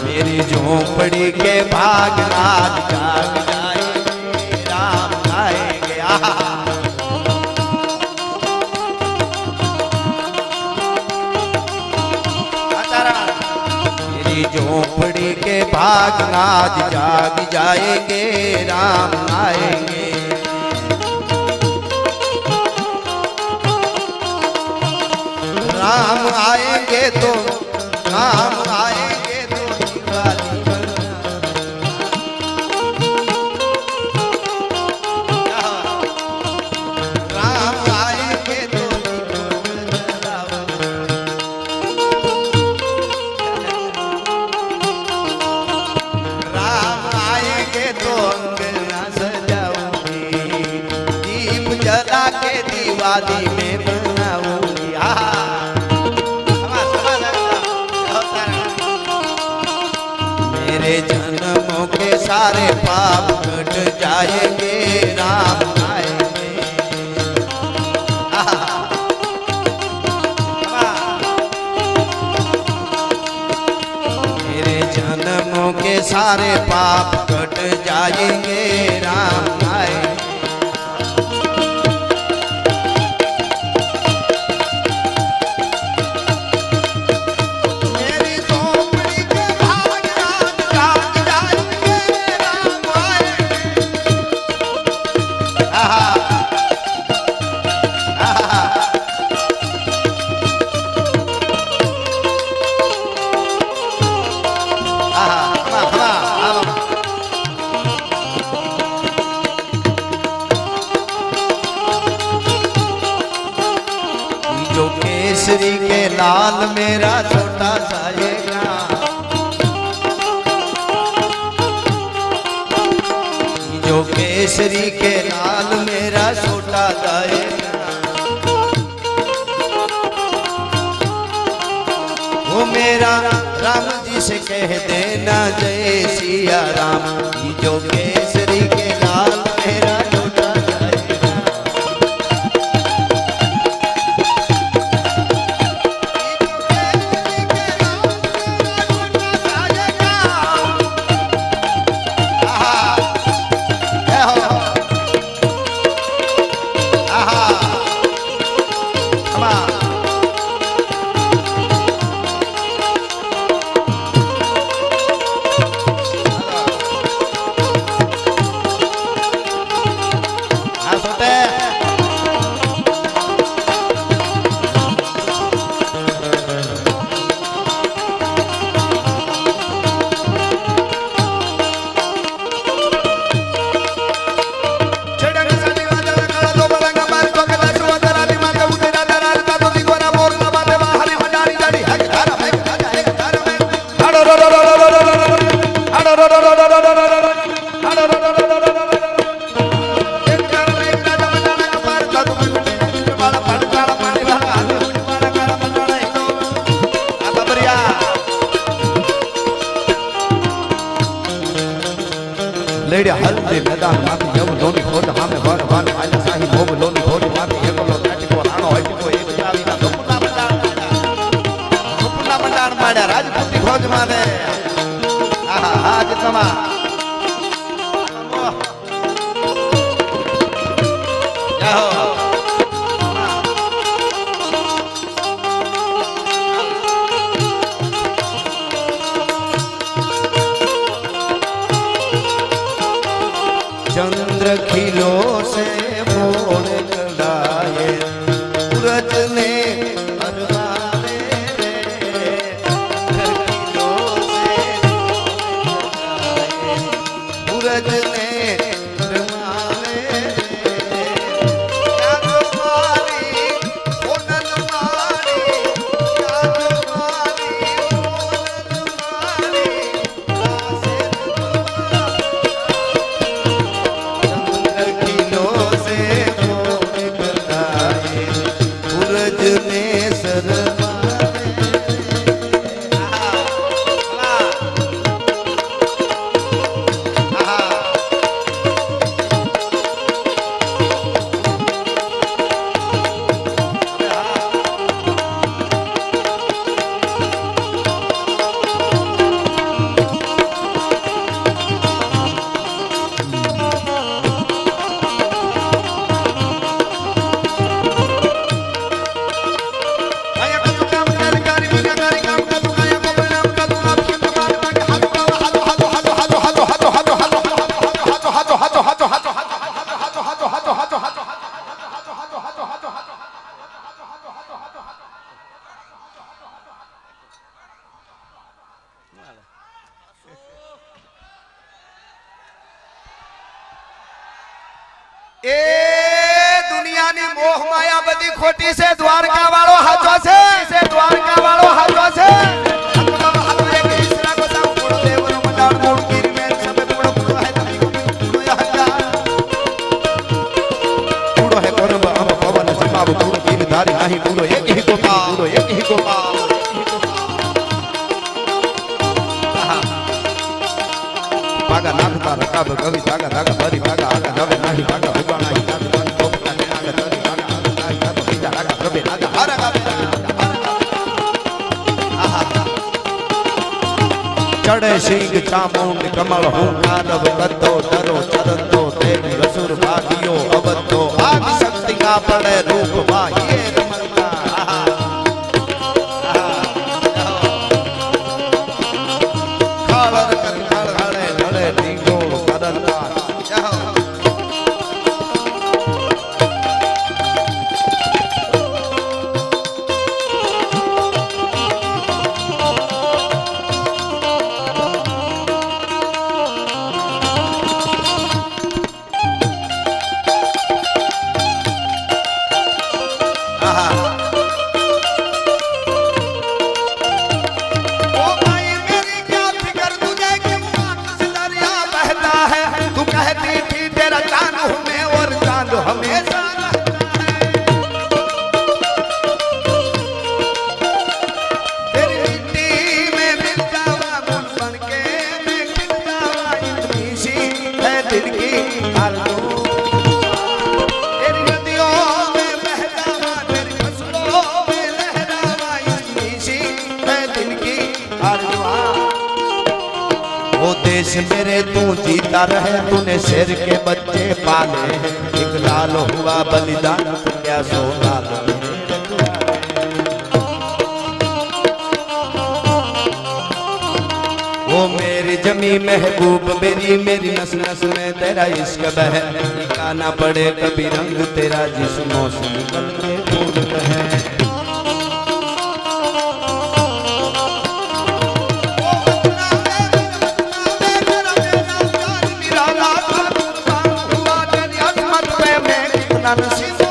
मेरी झोपड़ी के भाग राज जाग जाएंगे, राम आएंगे। मेरी झोपड़ी के भाग राज जाग जाएंगे, राम आएंगे। राम आएंगे तो राम आएंगे तो दिवाली राम आएंगे तो राम आएंगे तो अंगना सजाऊंगी, दीप जला के दिवाली में बनाऊंगी। मेरे जन्मों के सारे पाप कट जाएंगे, राम आएंगे। मेरे जन्मों के सारे पाप कट जाएंगे, राम आएंगे। जो केसरी के लाल मेरा छोटा सा ये ग्राम, जो केसरी के लाल मेरा छोटा सा ये ग्राम, वो मेरा राम जी से कह देना जय सिया राम। जो केसरी के लाल मेरा छोटा सा ये ग्राम, लेडे हल्दी मैदान माथी जब लोनी खोट हामे वर वन आला साही भोग लोनी खोट माथी एकलो नाटको राणो हटको एक जावीना सुपुना मंडाण माड्या राजपूती खोज माने। आहा हा कितमा जाओ चंद्र खिलो से मोड़ कड़ाए सूरज ने अरवावे रे, चंद्र खिलो से सूरज ने अरवावे रे, याद मारी ओनल मारी, याद मारी ओनल मारी, એ દુનિયાની મોહ માયા બધી ખોટી છે, દ્વારકા વાળો હાચો છે, દ્વારકા વાળો હાચો છે. ભાગા નાખતા રકાબ કવિ ભાગા ધાગા ભરી ભાગા આગા નવે નાહી ભાગા ઉગાણા હી કાત કાત કોપતા ને આગા તરી ભાગા આગા નાહી કાત બીજા આગા પ્રભે આગા હારા ગાવે આહા ચડે સિંહ ચામુંડ કમળ હું કાદવ કદ્દો ડરો ચરંતો તેની રસુર ભાગિયો અવતો આગ શક્તિ કા પડે રૂપ માં યે રમતા આહા ખાળર કર ખાળે ઢળે ઢીંગોળ કરતા देश मेरे तू जीता रहे, तूने शेर के बच्चे पाले, एक लाल हुआ बलिदान क्या सो लाल वो मेरी जमी महबूब मेरी मेरी नस नस में तेरा इश्क बहे, दिखाना पड़े कभी रंग तेरा जिस्मों से निकल के फूल है. None